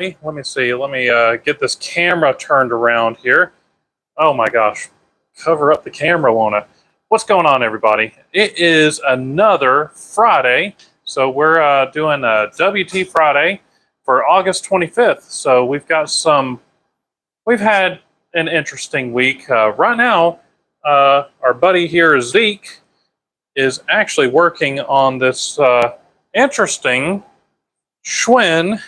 Let me see. Let me get this camera turned around here. Oh my gosh. Cover up the camera, won't I? What's going on, everybody? It is another Friday. So we're doing a WT Friday for August 25th. So we've had an interesting week. Right now, our buddy here, Zeke, is actually working on this interesting Schwinn.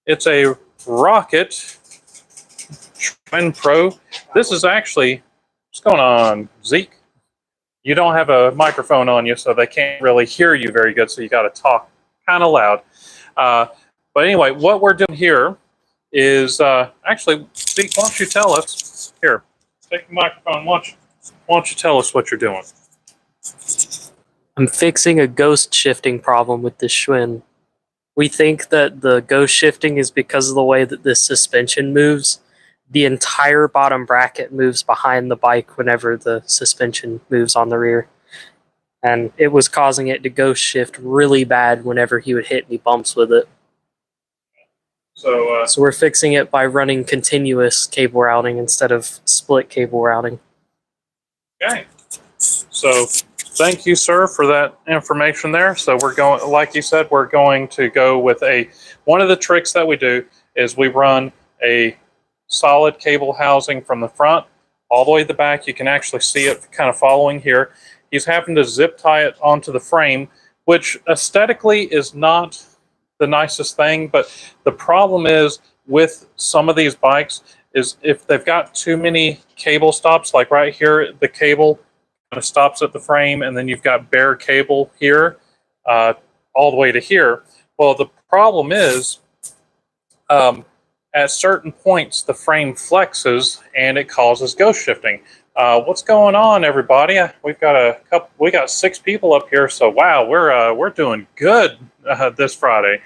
It's a Rocket Schwinn Pro. This is actually, what's going on, Zeke? You don't have a microphone on you, so they can't really hear you very good, so you got to talk kind of loud. But anyway, what we're doing here is, actually, Zeke, why don't you tell us, here, take the microphone, why don't you tell us what you're doing? I'm fixing a ghost shifting problem with this Schwinn. We think that the ghost shifting is because of the way that this suspension moves. The entire bottom bracket moves behind the bike whenever the suspension moves on the rear. And it was causing it to ghost shift really bad whenever he would hit any bumps with it. So we're fixing it by running continuous cable routing instead of split cable routing. Okay. So thank you, sir, for that information there. So we're going, like you said, we're going to go with one of the tricks that we do is we run a solid cable housing from the front all the way to the back. You can actually see it kind of following here. He's having to zip tie it onto the frame, which aesthetically is not the nicest thing, but the problem is with some of these bikes is if they've got too many cable stops, like right here, the cable kind of stops at the frame, and then you've got bare cable here, all the way to here. Well, the problem is, at certain points, the frame flexes and it causes ghost shifting. What's going on, everybody? We got 6 people up here, so wow, we're doing good this Friday.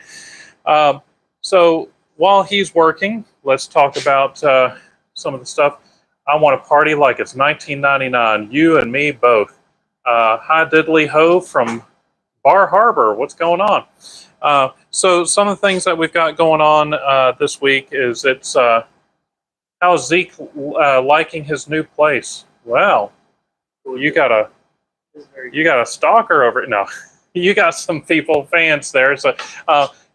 So while he's working, let's talk about some of the stuff. I want to party like it's 1999. You and me both. Hi, Diddley Ho from Bar Harbor. What's going on? So some of the things that we've got going on this week is how's Zeke liking his new place? Well, you got a stalker over it. No, you got some fans there. So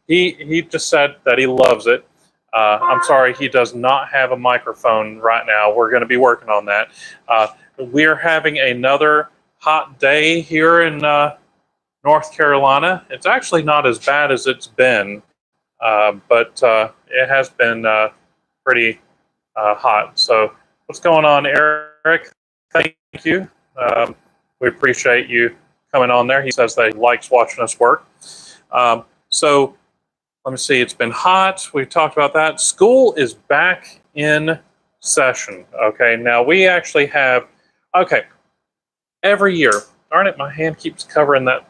he just said that he loves it. I'm sorry, he does not have a microphone right now. We're going to be working on that. We're having another hot day here in North Carolina. It's actually not as bad as it's been, but it has been pretty hot. So what's going on, Eric? Thank you. We appreciate you coming on there. He says that he likes watching us work. So let me see. It's been hot. We talked about that. School is back in session. Okay. Now we actually have. Okay. Every year. Darn it! My hand keeps covering that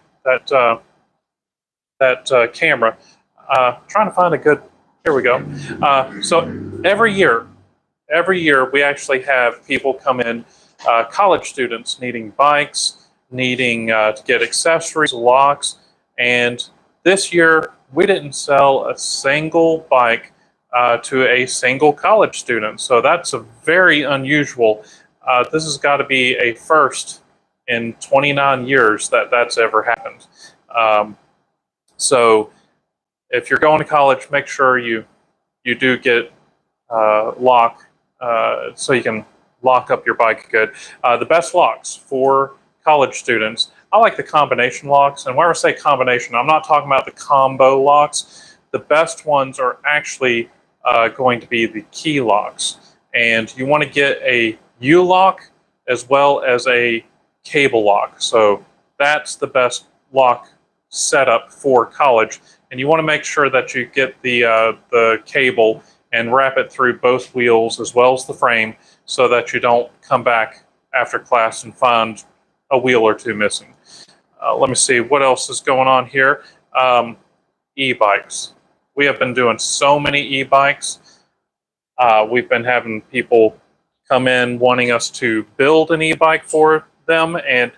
camera. Trying to find a good. Here we go. So every year we actually have people come in, college students needing bikes, needing to get accessories, locks, and this year we didn't sell a single bike to a single college student. So that's a very unusual. This has got to be a first in 29 years that's ever happened. So if you're going to college, make sure you do get lock so you can lock up your bike good. The best locks for college students, I like the combination locks. And when I say combination, I'm not talking about the combo locks. The best ones are actually going to be the key locks. And you want to get a U-lock as well as a cable lock. So that's the best lock setup for college. And you want to make sure that you get the cable and wrap it through both wheels as well as the frame so that you don't come back after class and find a wheel or two missing. Let me see what else is going on here. E-bikes. We have been doing so many e-bikes. We've been having people come in wanting us to build an e-bike for them, and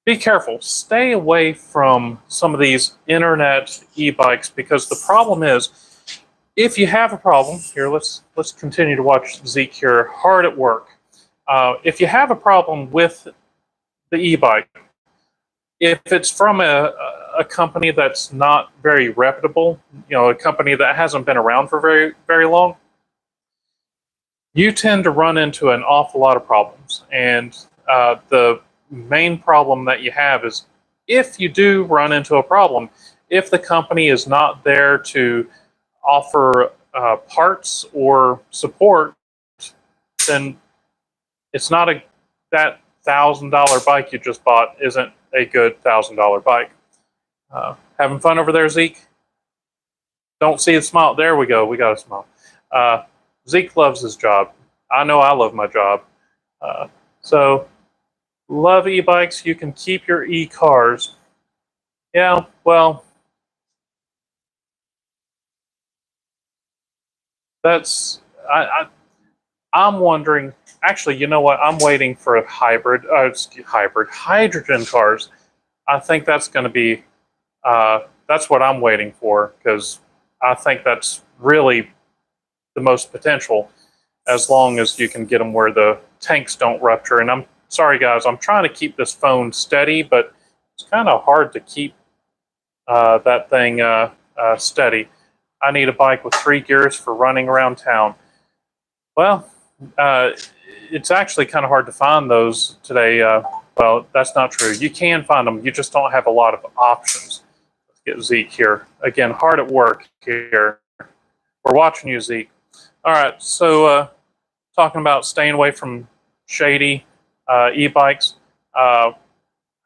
be careful. Stay away from some of these internet e-bikes because the problem is if you have a problem here, let's continue to watch Zeke here, hard at work. If you have a problem with the e-bike, if it's from a company that's not very reputable, a company that hasn't been around for very long, you tend to run into an awful lot of problems. And the main problem that you have is, if you do run into a problem, if the company is not there to offer parts or support, then it's not that $1,000 bike you just bought isn't a good $1,000 bike. Having fun over there, Zeke? Don't see a smile. There we go. We got a smile. Zeke loves his job. I know I love my job. So, love e-bikes. You can keep your e-cars. Yeah, well, that's I'm wondering. Actually, you know what? I'm waiting for a hydrogen cars. I think that's going to be. That's what I'm waiting for, because I think that's really the most potential, as long as you can get them where the tanks don't rupture. And I'm sorry, guys, I'm trying to keep this phone steady, but it's kind of hard to keep that thing steady. I need a bike with 3 gears for running around town. Well, it's actually kind of hard to find those today. Well, that's not true. You can find them. You just don't have a lot of options. Let's get Zeke here. Again, hard at work here. We're watching you, Zeke. All right, so talking about staying away from shady e-bikes,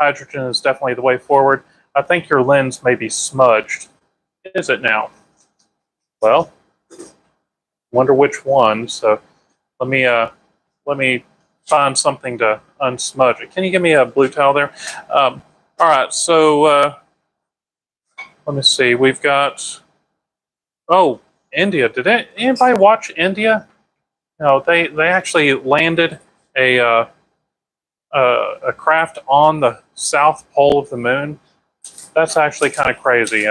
hydrogen is definitely the way forward. I think your lens may be smudged. Is it now? Well, wonder which one. So let me find something to unsmudge it. Can you give me a blue towel there? All right, so let me see. We've got, oh, India. Did anybody watch India? No, they actually landed a craft on the south pole of the moon. That's actually kind of crazy,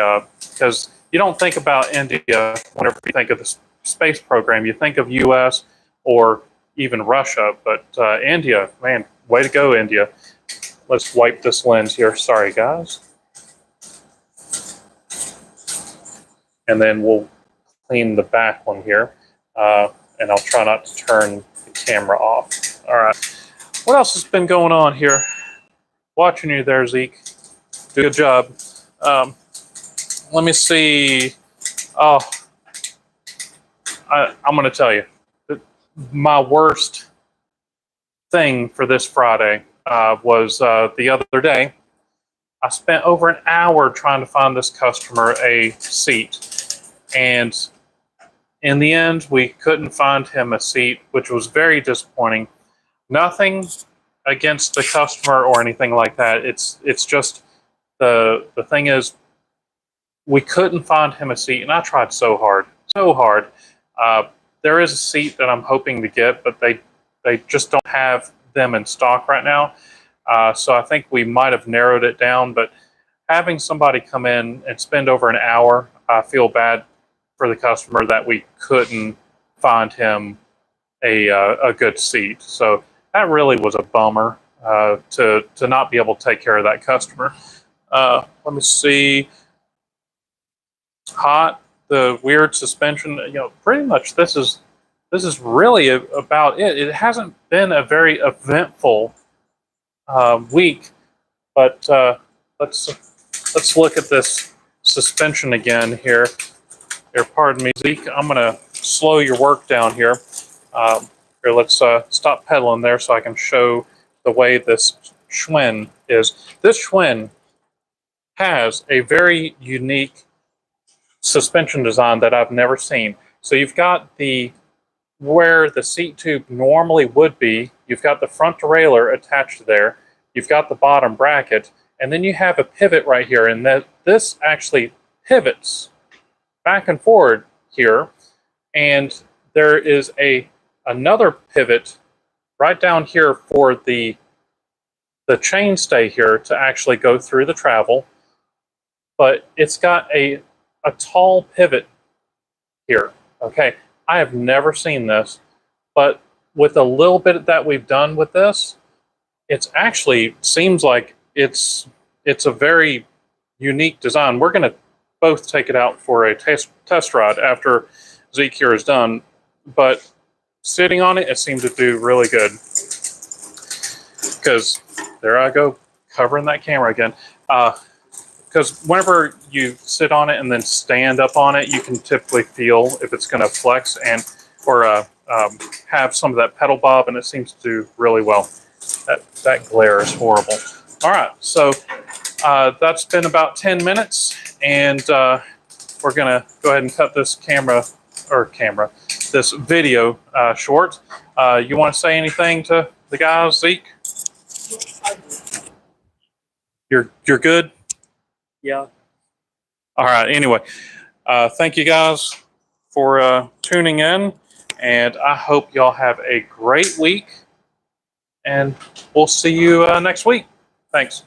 because you don't think about India whenever you think of the space program. You think of U.S. or even Russia, but India, man, way to go, India. Let's wipe this lens here. Sorry, guys. And then we'll clean the back one here, and I'll try not to turn the camera off. All right. What else has been going on here? Watching you there, Zeke. Good job. Let me see. Oh, I'm going to tell you. My worst thing for this Friday was the other day. I spent over an hour trying to find this customer a seat. And in the end, we couldn't find him a seat, which was very disappointing. Nothing against the customer or anything like that. It's just the thing is, we couldn't find him a seat, and I tried so hard. There is a seat that I'm hoping to get, but they just don't have them in stock right now. So I think we might have narrowed it down, but having somebody come in and spend over an hour, I feel bad for the customer that we couldn't find him a good seat. So that really was a bummer, to not be able to take care of that customer. Let me see. Hot, the weird suspension. Pretty much this is really about it. It hasn't been a very eventful week, but let's look at this suspension again here. Here, pardon me, Zeke. I'm gonna slow your work down here. Here, let's stop pedaling there so I can show the way this Schwinn is. This Schwinn has a very unique suspension design that I've never seen. So you've got where the seat tube normally would be, you've got the front derailleur attached there, you've got the bottom bracket, and then you have a pivot right here, and this actually pivots back and forward here, and there is another pivot right down here for the chainstay here to actually go through the travel, but it's got a tall pivot here. Okay, I have never seen this, but with a little bit that we've done with this, it's actually seems like it's a very unique design. We're going to both take it out for a test ride after Zeke here is done, but sitting on it, it seemed to do really good. Because there I go, covering that camera again. Because whenever you sit on it and then stand up on it, you can typically feel if it's going to flex and or have some of that pedal bob, and it seems to do really well. That glare is horrible. All right, so that's been about 10 minutes, and we're going to go ahead and cut this this video short. You want to say anything to the guys, Zeke? You're good? Yeah. All right. Anyway, thank you guys for tuning in, and I hope y'all have a great week, and we'll see you next week. Thanks.